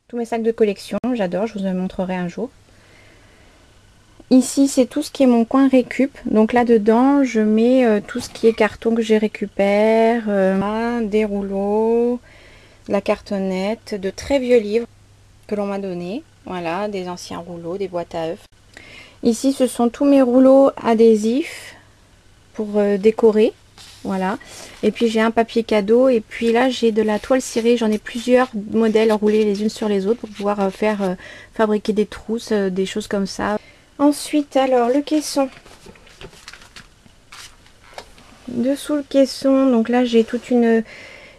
tous mes sacs de collection, j'adore, je vous en montrerai un jour. Ici, c'est tout ce qui est mon coin récup. Donc là-dedans, je mets tout ce qui est carton que j'ai récupère, des rouleaux, la cartonnette, de très vieux livres que l'on m'a donné. Voilà, des anciens rouleaux, des boîtes à œufs. Ici, ce sont tous mes rouleaux adhésifs pour décorer. Voilà. Et puis j'ai un papier cadeau. Et puis là, j'ai de la toile cirée. J'en ai plusieurs modèles roulés les unes sur les autres pour pouvoir fabriquer des trousses, des choses comme ça. Ensuite, alors, le caisson. Dessous le caisson, donc là, j'ai toute une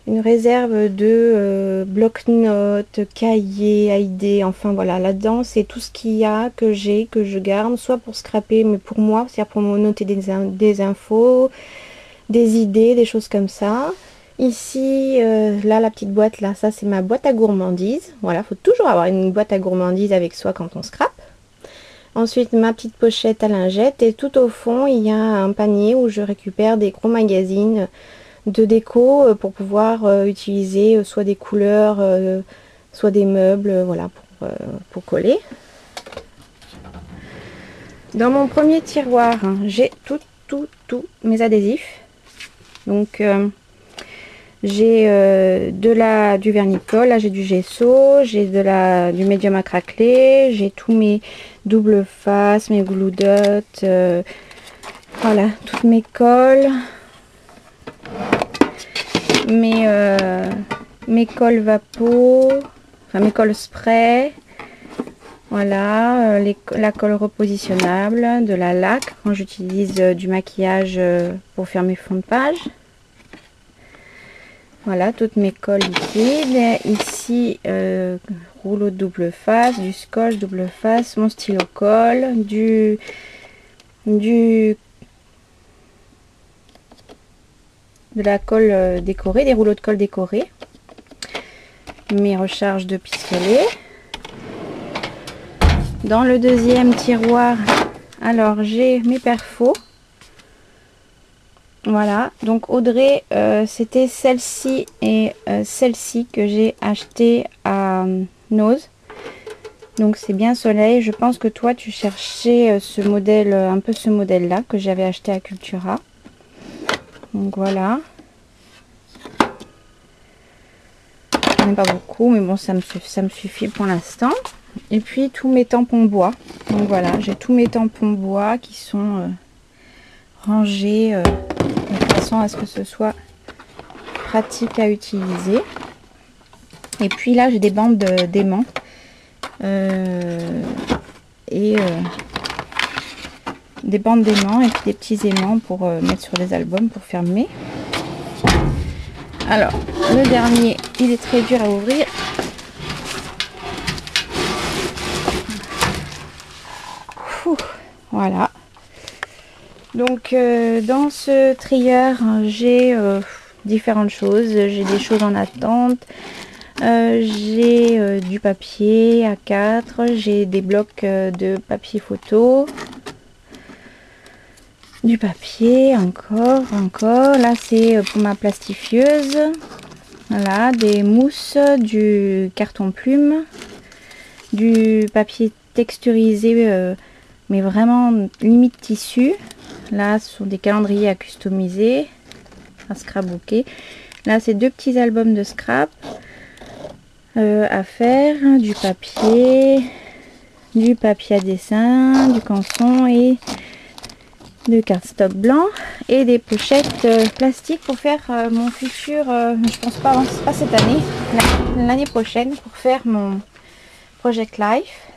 réserve de bloc-notes, cahiers, idées, enfin voilà, là-dedans, c'est tout ce qu'il y a que je garde, soit pour scraper, mais pour moi, c'est-à-dire pour me noter des infos, des idées, des choses comme ça. Ici, là, la petite boîte, là, ça, c'est ma boîte à gourmandises. Voilà, faut toujours avoir une boîte à gourmandises avec soi quand on scrape. Ensuite, ma petite pochette à lingettes, et tout au fond, il y a un panier où je récupère des gros magazines de déco pour pouvoir utiliser soit des couleurs, soit des meubles, voilà, pour coller. Dans mon premier tiroir, hein, j'ai tous mes adhésifs. Donc, j'ai du vernis-colle, là j'ai du gesso, j'ai du médium à craqueler, j'ai tous mes double face, mes glue dots, voilà, toutes mes colles, mes colles vapo, enfin mes colles spray, voilà, la colle repositionnable, de la laque quand j'utilise du maquillage pour faire mes fonds de page. Voilà, toutes mes colles liquides. Ici, rouleau de double face, du scotch double face, mon stylo colle, de la colle décorée, des rouleaux de colle décorés. Mes recharges de pistolet. Dans le deuxième tiroir, alors j'ai mes perfos. Voilà, donc Audrey, c'était celle-ci et celle-ci que j'ai acheté à Nose. Donc c'est bien Soleil. Je pense que toi tu cherchais ce modèle, un peu ce modèle-là que j'avais acheté à Cultura. Donc voilà. J'en ai pas beaucoup, mais bon, ça me suffit pour l'instant. Et puis tous mes tampons bois. Donc voilà, j'ai tous mes tampons bois qui sont rangés de façon à ce que ce soit pratique à utiliser. Et puis là j'ai des bandes d'aimants des bandes d'aimants et puis des petits aimants pour mettre sur les albums pour fermer. Alors le dernier, il est très dur à ouvrir. Voilà. Donc dans ce trieur, j'ai différentes choses. J'ai des choses en attente. J'ai du papier A4. J'ai des blocs de papier photo. Du papier, encore. Là, c'est pour ma plastifieuse. Voilà, des mousses, du carton plume, du papier texturisé, mais vraiment limite tissu. Là, ce sont des calendriers à customiser, à scrapbooker. Là, c'est deux petits albums de scrap à faire, du papier à dessin, du canson et de cardstock blanc et des pochettes plastiques pour faire mon futur, je pense pas cette année, l'année prochaine pour faire mon Project Life.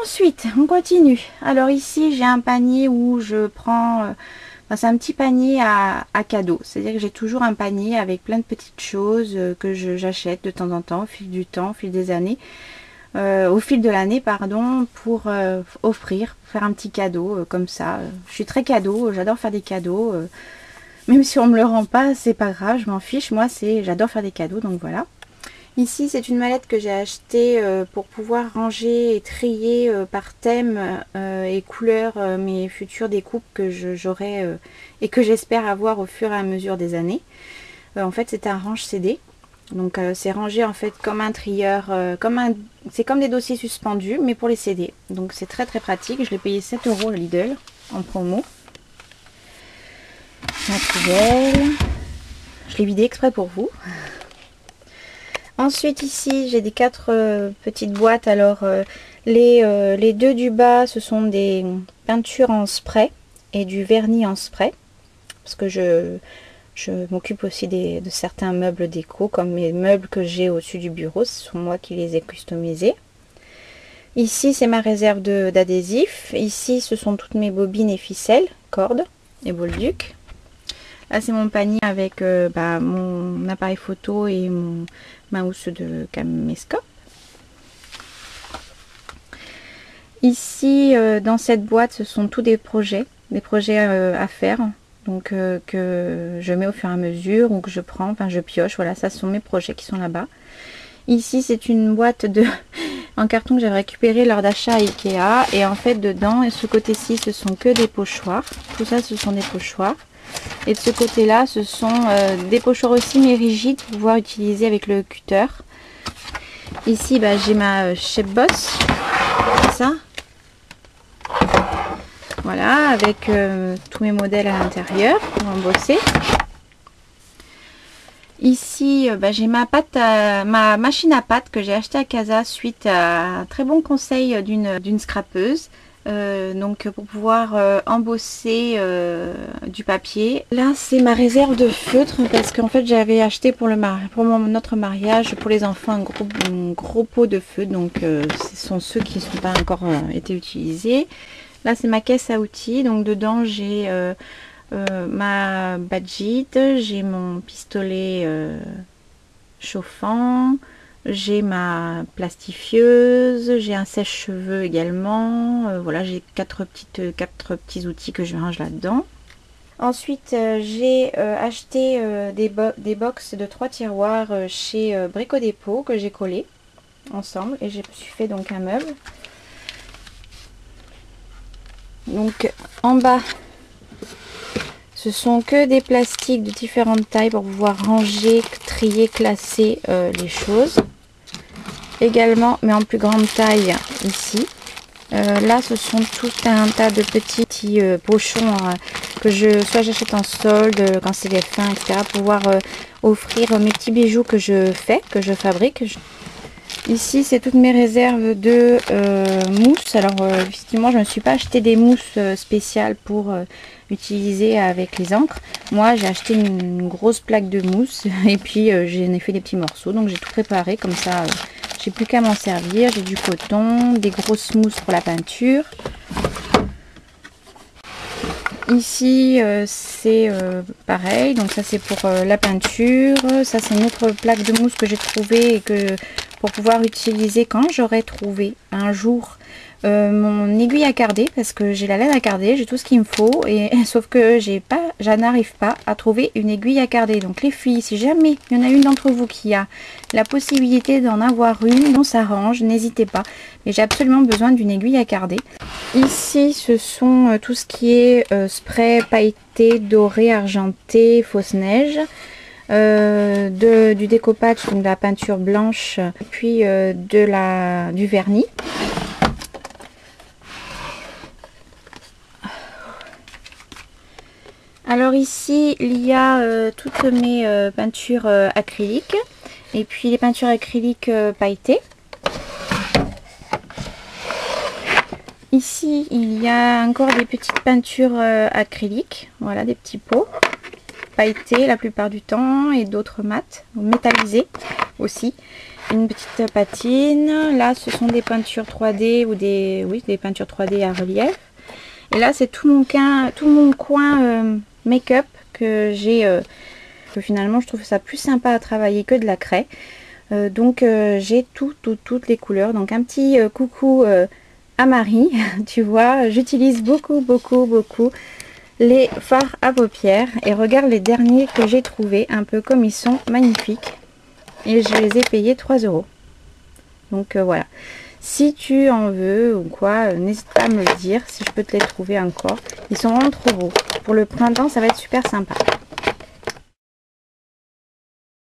Ensuite, on continue. Alors ici, j'ai un panier où je prends... c'est un petit panier à cadeaux. C'est-à-dire que j'ai toujours un panier avec plein de petites choses que j'achète de temps en temps, au fil du temps, au fil des années. Au fil de l'année, pardon, pour offrir, pour faire un petit cadeau comme ça. Je suis très cadeau, j'adore faire des cadeaux. Même si on me le rend pas, c'est pas grave, je m'en fiche. Moi, j'adore faire des cadeaux, donc voilà. Ici, c'est une mallette que j'ai achetée pour pouvoir ranger et trier par thème et couleur mes futures découpes que j'aurai et que j'espère avoir au fur et à mesure des années. En fait, c'est un range CD. Donc c'est rangé en fait comme un trieur, c'est comme des dossiers suspendus mais pour les CD. Donc c'est très très pratique. Je l'ai payé 7 € le Lidl en promo. La poubelle. Je l'ai vidé exprès pour vous. Ensuite ici j'ai des 4 petites boîtes. Alors les deux du bas ce sont des peintures en spray et du vernis en spray. Parce que je m'occupe aussi de certains meubles déco, comme les meubles que j'ai au-dessus du bureau. Ce sont moi qui les ai customisés. Ici, c'est ma réserve d'adhésifs. Ici, ce sont toutes mes bobines et ficelles, cordes et bolduc. Là, c'est mon panier avec mon appareil photo et ma housse de caméscope. Ici, dans cette boîte, ce sont tous des projets à faire. Donc que je mets au fur et à mesure ou que je prends, enfin je pioche, voilà, ça ce sont mes projets qui sont là-bas. Ici c'est une boîte en carton que j'avais récupéré lors d'achat à Ikea, et en fait dedans, et ce côté-ci ce sont que des pochoirs, tout ça ce sont des pochoirs, et de ce côté-là ce sont des pochoirs aussi mais rigides pour pouvoir utiliser avec le cutter. Ici j'ai ma Chef Boss, ça. Voilà, avec tous mes modèles à l'intérieur pour embosser. Ici, j'ai ma machine à pâte que j'ai achetée à Casa suite à un très bon conseil d'une scrapeuse. Donc pour pouvoir embosser du papier. Là, c'est ma réserve de feutre parce qu'en fait, j'avais acheté pour notre mariage, pour les enfants, un gros pot de feutre. Donc ce sont ceux qui ne sont pas encore été utilisés. Là, c'est ma caisse à outils. Donc, dedans, j'ai ma badgite, j'ai mon pistolet chauffant, j'ai ma plastifieuse, j'ai un sèche-cheveux également. Voilà, j'ai quatre petits outils que je range là-dedans. Ensuite, j'ai acheté des box de 3 tiroirs chez Brico Dépôt que j'ai collé ensemble et je me suis fait donc un meuble. Donc en bas, ce sont que des plastiques de différentes tailles pour pouvoir ranger, trier, classer les choses. Également, mais en plus grande taille ici. Là, ce sont tout un tas de petits pochons que soit j'achète en solde quand c'est les fins, etc. Pour pouvoir offrir mes petits bijoux que je fabrique. Ici, c'est toutes mes réserves de mousse. Alors, effectivement, je ne me suis pas acheté des mousses spéciales pour utiliser avec les encres. Moi, j'ai acheté une grosse plaque de mousse et puis j'en ai fait des petits morceaux. Donc, j'ai tout préparé comme ça. J'ai plus qu'à m'en servir. J'ai du coton, des grosses mousses pour la peinture. Ici, c'est pareil. Donc, ça, c'est pour la peinture. Ça, c'est une autre plaque de mousse que j'ai trouvée et que pour pouvoir utiliser quand j'aurai trouvé un jour mon aiguille à carder, parce que j'ai la laine à carder, j'ai tout ce qu'il me faut, et sauf que je n'arrive pas à trouver une aiguille à carder. Donc les filles, si jamais il y en a une d'entre vous qui a la possibilité d'en avoir une, on s'arrange, n'hésitez pas, mais j'ai absolument besoin d'une aiguille à carder. Ici, ce sont tout ce qui est spray pailleté, doré, argenté, fausse neige. Du découpage, donc de la peinture blanche, puis du vernis. Alors ici, il y a toutes mes peintures acryliques et puis les peintures acryliques pailletées. Ici, il y a encore des petites peintures acryliques, voilà, des petits pots pailletés la plupart du temps et d'autres mates, métallisées aussi. Une petite patine. Là, ce sont des peintures 3D ou des peintures 3D à relief. Et là, c'est tout mon coin make-up que j'ai, que finalement je trouve ça plus sympa à travailler que de la craie. Donc j'ai toutes les couleurs. Donc un petit coucou à Marie, tu vois, j'utilise beaucoup les fards à paupières. Et regarde les derniers que j'ai trouvés, un peu comme ils sont magnifiques. Et je les ai payés 3 €. Donc voilà. Si tu en veux ou quoi, n'hésite pas à me le dire si je peux te les trouver encore. Ils sont vraiment trop beaux. Pour le printemps, ça va être super sympa.